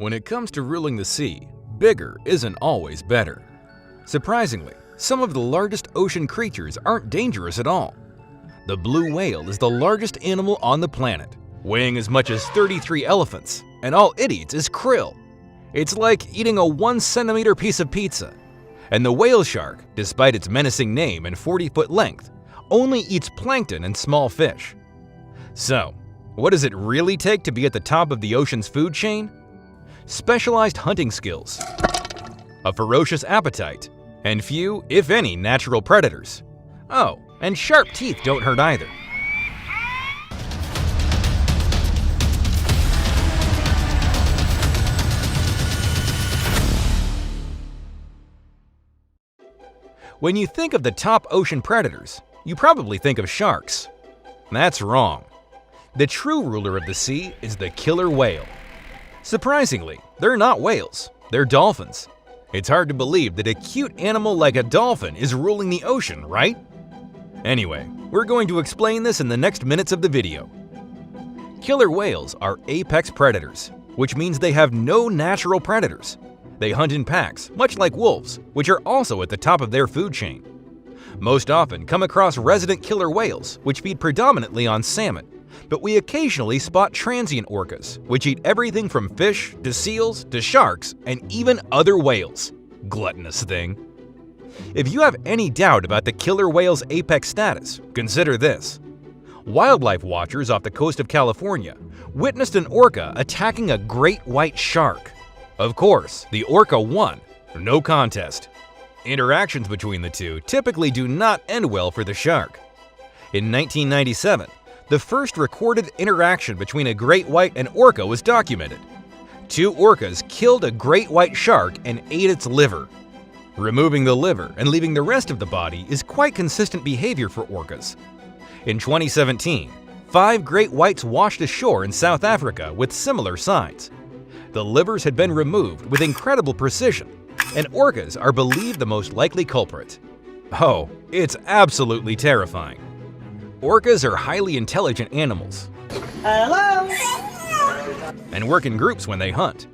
When it comes to ruling the sea, bigger isn't always better. Surprisingly, some of the largest ocean creatures aren't dangerous at all. The blue whale is the largest animal on the planet, weighing as much as 33 elephants, and all it eats is krill. It's like eating a 1-centimeter piece of pizza. And the whale shark, despite its menacing name and 40-foot length, only eats plankton and small fish. So, what does it really take to be at the top of the ocean's food chain? Specialized hunting skills, a ferocious appetite, and few, if any, natural predators. Oh, and sharp teeth don't hurt either. When you think of the top ocean predators, you probably think of sharks. That's wrong. The true ruler of the sea is the killer whale. Surprisingly, they're not whales, they're dolphins. It's hard to believe that a cute animal like a dolphin is ruling the ocean, right? Anyway, we're going to explain this in the next minutes of the video. Killer whales are apex predators, which means they have no natural predators. They hunt in packs, much like wolves, which are also at the top of their food chain. Most often come across resident killer whales, which feed predominantly on salmon, but we occasionally spot transient orcas, which eat everything from fish to seals to sharks and even other whales. Gluttonous thing. If you have any doubt about the killer whale's apex status, consider this. Wildlife watchers off the coast of California witnessed an orca attacking a great white shark. Of course, the orca won, no contest. Interactions between the two typically do not end well for the shark. In 1997, the first recorded interaction between a great white and orca was documented. Two orcas killed a great white shark and ate its liver. Removing the liver and leaving the rest of the body is quite consistent behavior for orcas. In 2017, 5 great whites washed ashore in South Africa with similar signs. The livers had been removed with incredible precision, and orcas are believed the most likely culprit. Oh, it's absolutely terrifying. Orcas are highly intelligent animals. Hello! And work in groups when they hunt.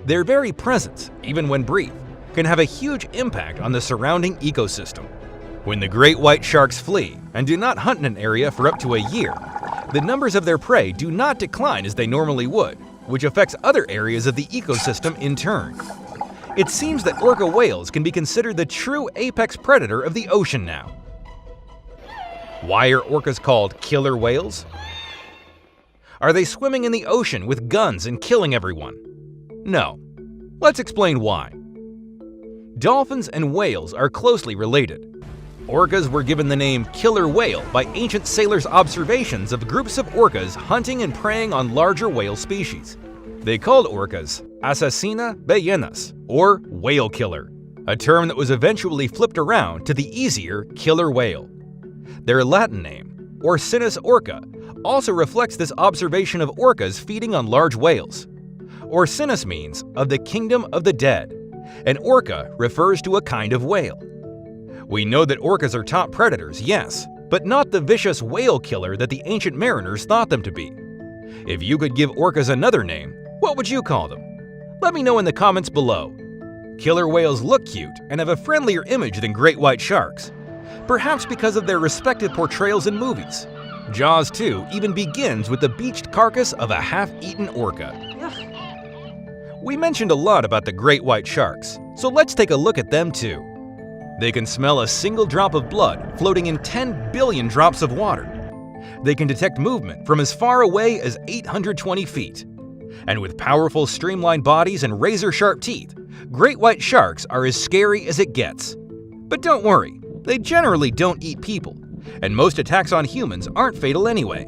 Their very presence, even when brief, can have a huge impact on the surrounding ecosystem. When the great white sharks flee and do not hunt in an area for up to a year, the numbers of their prey do not decline as they normally would, which affects other areas of the ecosystem in turn. It seems that orca whales can be considered the true apex predator of the ocean now. Why are orcas called killer whales? Are they swimming in the ocean with guns and killing everyone? No. Let's explain why. Dolphins and whales are closely related. Orcas were given the name killer whale by ancient sailors' observations of groups of orcas hunting and preying on larger whale species. They called orcas asesina ballenas, or whale killer, a term that was eventually flipped around to the easier killer whale. Their Latin name, Orcinus orca, also reflects this observation of orcas feeding on large whales. Orcinus means of the kingdom of the dead, and orca refers to a kind of whale. We know that orcas are top predators, yes, but not the vicious whale killer that the ancient mariners thought them to be. If you could give orcas another name, what would you call them? Let me know in the comments below. Killer whales look cute and have a friendlier image than great white sharks, perhaps because of their respective portrayals in movies. Jaws 2 even begins with the beached carcass of a half-eaten orca. We mentioned a lot about the great white sharks, so let's take a look at them too. They can smell a single drop of blood floating in 10 billion drops of water. They can detect movement from as far away as 820 feet. And with powerful streamlined bodies and razor-sharp teeth, great white sharks are as scary as it gets. But don't worry, they generally don't eat people, and most attacks on humans aren't fatal anyway.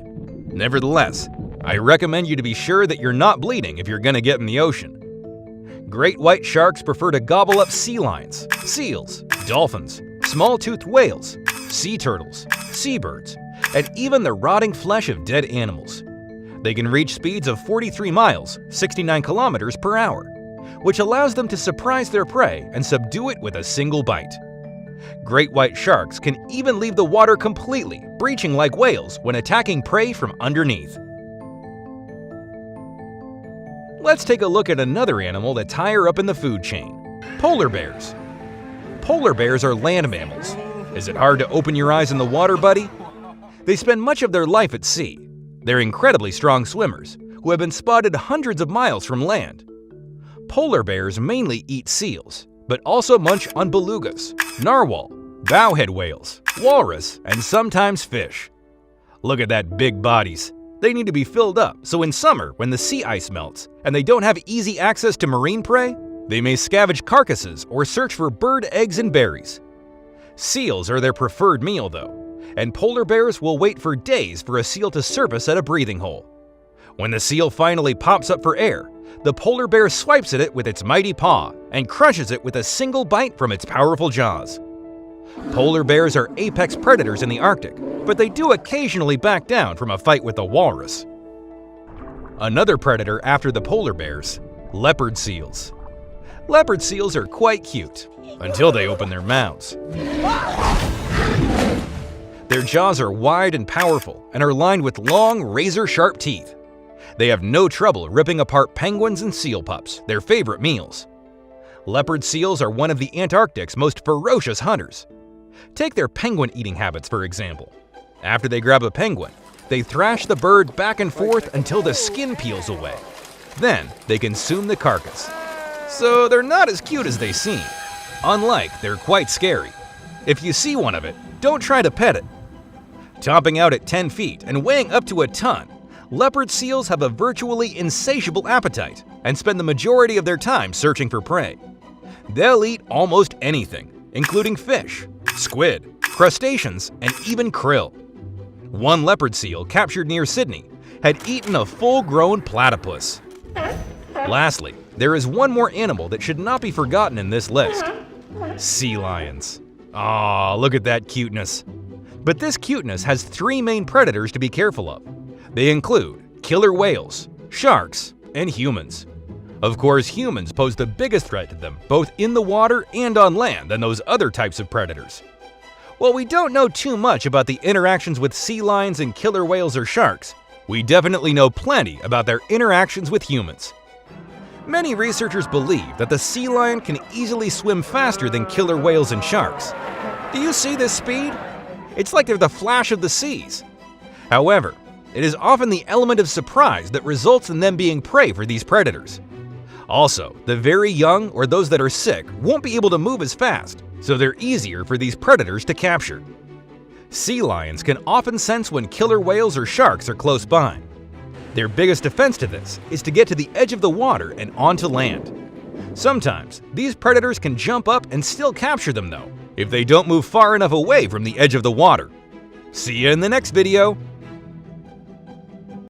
Nevertheless, I recommend you to be sure that you're not bleeding if you're gonna get in the ocean. Great white sharks prefer to gobble up sea lions, seals, dolphins, small-toothed whales, sea turtles, seabirds, and even the rotting flesh of dead animals. They can reach speeds of 43 miles, 69 kilometers per hour, which allows them to surprise their prey and subdue it with a single bite. Great white sharks can even leave the water completely, breaching like whales when attacking prey from underneath. Let's take a look at another animal that's higher up in the food chain: polar bears. Polar bears are land mammals. Is it hard to open your eyes in the water, buddy? They spend much of their life at sea. They're incredibly strong swimmers who have been spotted hundreds of miles from land. Polar bears mainly eat seals, but also munch on belugas, narwhal, bowhead whales, walrus, and sometimes fish. Look at that big bodies. They need to be filled up, so in summer, when the sea ice melts and they don't have easy access to marine prey, they may scavenge carcasses or search for bird eggs and berries. Seals are their preferred meal though, and polar bears will wait for days for a seal to surface at a breathing hole. When the seal finally pops up for air, the polar bear swipes at it with its mighty paw and crushes it with a single bite from its powerful jaws. Polar bears are apex predators in the Arctic, but they do occasionally back down from a fight with a walrus. Another predator after the polar bears: leopard seals. Leopard seals are quite cute, until they open their mouths. Their jaws are wide and powerful and are lined with long, razor-sharp teeth. They have no trouble ripping apart penguins and seal pups, their favorite meals. Leopard seals are one of the Antarctic's most ferocious hunters. Take their penguin-eating habits, for example. After they grab a penguin, they thrash the bird back and forth until the skin peels away. Then they consume the carcass. So they're not as cute as they seem. Unlike, they're quite scary. If you see one of it, don't try to pet it. Topping out at 10 feet and weighing up to a ton, leopard seals have a virtually insatiable appetite and spend the majority of their time searching for prey. They'll eat almost anything, including fish, squid, crustaceans, and even krill. One leopard seal captured near Sydney had eaten a full-grown platypus. Lastly, there is one more animal that should not be forgotten in this list: sea lions. Aw, look at that cuteness. But this cuteness has three main predators to be careful of. They include killer whales, sharks, and humans. Of course, humans pose the biggest threat to them, both in the water and on land, than those other types of predators. While we don't know too much about the interactions with sea lions and killer whales or sharks, we definitely know plenty about their interactions with humans. Many researchers believe that the sea lion can easily swim faster than killer whales and sharks. Do you see this speed? It's like they're the flash of the seas. However, it is often the element of surprise that results in them being prey for these predators. Also, the very young or those that are sick won't be able to move as fast, so they're easier for these predators to capture. Sea lions can often sense when killer whales or sharks are close by. Their biggest defense to this is to get to the edge of the water and onto land. Sometimes, these predators can jump up and still capture them though, if they don't move far enough away from the edge of the water. See you in the next video!